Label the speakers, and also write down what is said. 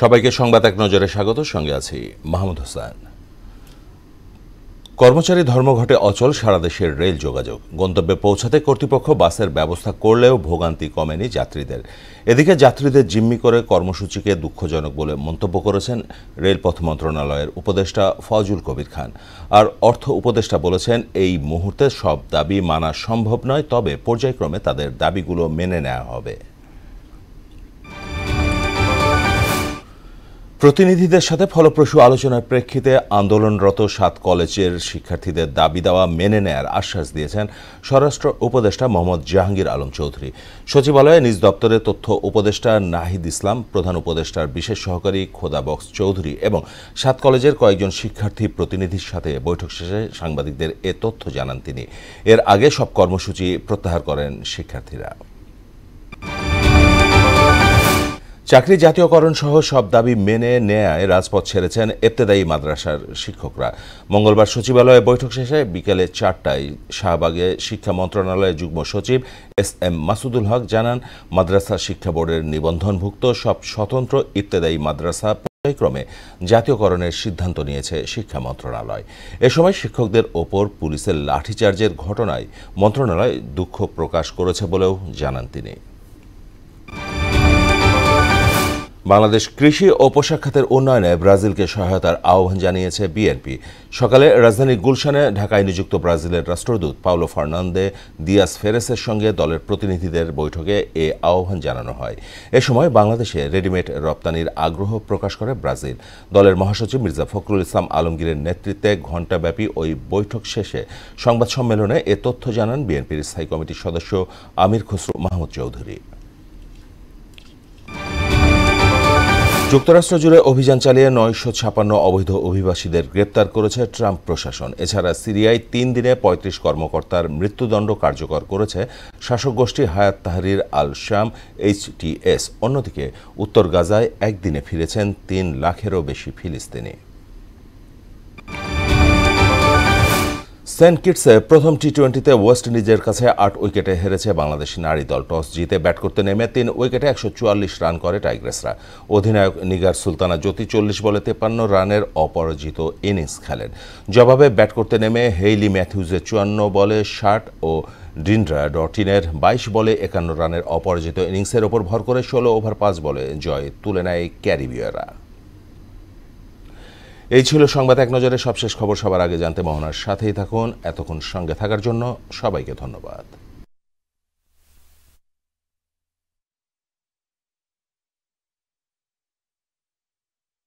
Speaker 1: সবাইকে সংবাদ এক নজরে স্বাগত। সঙ্গে আছি মাহমুদ হোসেন। কর্মচারী ধর্মঘটে অচল সারা দেশের রেল যোগাযোগ। গন্তব্যে পৌঁছাতে কর্তৃপক্ষ বাসের ব্যবস্থা করলেও ভোগান্তি কমেনি যাত্রীদের। এদিকে যাত্রীদের জিম্মি করে কর্মসূচিকে দুঃখজনক বলে মন্তব্য করেছেন রেলপথ মন্ত্রণালয়ের উপদেষ্টা ফজলুল কবির খান। আর অর্থ উপদেষ্টা বলেছেন, এই মুহূর্তে সব দাবি মানা সম্ভব নয়, তবে পর্যায়ক্রমে তাদের দাবিগুলো মেনে নেওয়া হবে। প্রতিনিধিদের সাথে ফলপ্রসূ আলোচনার প্রেক্ষিতে আন্দোলনরত 7 কলেজের শিক্ষার্থীদের দাবি দেওয়া মেনে নেয়ার আশ্বাস দিয়েছেন স্বরাষ্ট্র উপদেষ্টা মোহাম্মদ জাহাঙ্গীর আলম চৌধুরী। সচিবালয়ে নিজ দপ্তরে তথ্য উপদেষ্টা নাহিদ ইসলাম, প্রধান উপদেষ্টার বিশেষ সহকারী খোদা বক্স চৌধুরী এবং 7 কলেজের কয়েকজন শিক্ষার্থী প্রতিনিধির সাথে বৈঠক শেষে সাংবাদিকদের এ তথ্য জানান তিনি। এর আগে সব কর্মসূচি প্রত্যাহার করেন শিক্ষার্থীরা। চাকরি জাতীয়করণ সহ সব দাবি মেনে নেয়ায় রাজপথ ছেড়েছেন ইবতেদায়ী মাদ্রাসার শিক্ষকরা। মঙ্গলবার সচিবালয়ে বৈঠক শেষে বিকেলে 4টায় শাহবাগে শিক্ষা মন্ত্রণালয়ের যুগ্ম সচিব SM মাসুদুল হক জানান, মাদ্রাসা শিক্ষা বোর্ডের নিবন্ধনভুক্ত সব স্বতন্ত্র ইবতেদায়ী মাদ্রাসা পর্যায়ক্রমে জাতীয়করণের সিদ্ধান্ত নিয়েছে শিক্ষা মন্ত্রণালয়। এ সময় শিক্ষকদের ওপর পুলিশের লাঠিচার্জের ঘটনায় মন্ত্রণালয় দুঃখ প্রকাশ করেছে বলেও জানান তিনি। বাংলাদেশ কৃষি ও পোশাক খাতের উন্নয়নে ব্রাজিলকে সহায়তার আহ্বান জানিয়েছে বিএনপি। সকালে রাজধানীর গুলশানে ঢাকায় নিযুক্ত ব্রাজিলের রাষ্ট্রদূত পাওলো ফার্নান্দে দিয়াস ফেরেসের সঙ্গে দলের প্রতিনিধিদের বৈঠকে এ আহ্বান জানানো হয়। এ সময় বাংলাদেশে রেডিমেড রপ্তানির আগ্রহ প্রকাশ করে ব্রাজিল। দলের মহাসচিব মির্জা ফখরুল ইসলাম আলমগীরের নেতৃত্বে ঘণ্টাব্যাপী ওই বৈঠক শেষে সংবাদ সম্মেলনে এ তথ্য জানান বিএনপির স্থায়ী কমিটির সদস্য আমির খসরু মাহমুদ চৌধুরী। যুক্তরাষ্ট্র জুড়ে অভিযান চালিয়ে 956 অবৈধ অভিবাসীদের গ্রেপ্তার করেছে ট্রাম্প প্রশাসন। এছাড়া সিরিয়ায় 3 দিনে 35 কর্মকর্তার মৃত্যুদণ্ড কার্যকর করেছে শাসক গোষ্ঠী হায়াত তাহরির আল শাম HTS। অন্যদিকে উত্তর গাজায় একদিনে ফিরেছেন 3 লাখেরও বেশি ফিলিস্তিনি। সেন্ট কিটসে প্রথম টি-20তে ওয়েস্ট ইন্ডিজের কাছে 8 উইকেটে হেরেছে বাংলাদেশ নারী দল। টস জিতে ব্যাট করতে নেমে 3 উইকেটে 144 রান করে টাইগ্রেসরা। অধিনায়ক নিগার সুলতানা জ্যোতি 40 বলে 53 রানের অপরাজিত ইনিংস খেলেন। জবাবে ব্যাট করতে নেমে হেইলি ম্যাথিউজের 54 বলে 60 ও ডিন্ড্রা ডর্টিনের 22 বলে 51 রানের অপরাজিত ইনিংসের ওপর ভর করে 16 ওভার 5 বলে জয় তুলে নেয় ক্যারিবীয়রা। এই ছিল সংবাদ এক নজরে সবশেষ খবর। সবার আগে জানতে মোহনার সাথেই থাকুন। এতক্ষণ সঙ্গে থাকার জন্য সবাইকে ধন্যবাদ।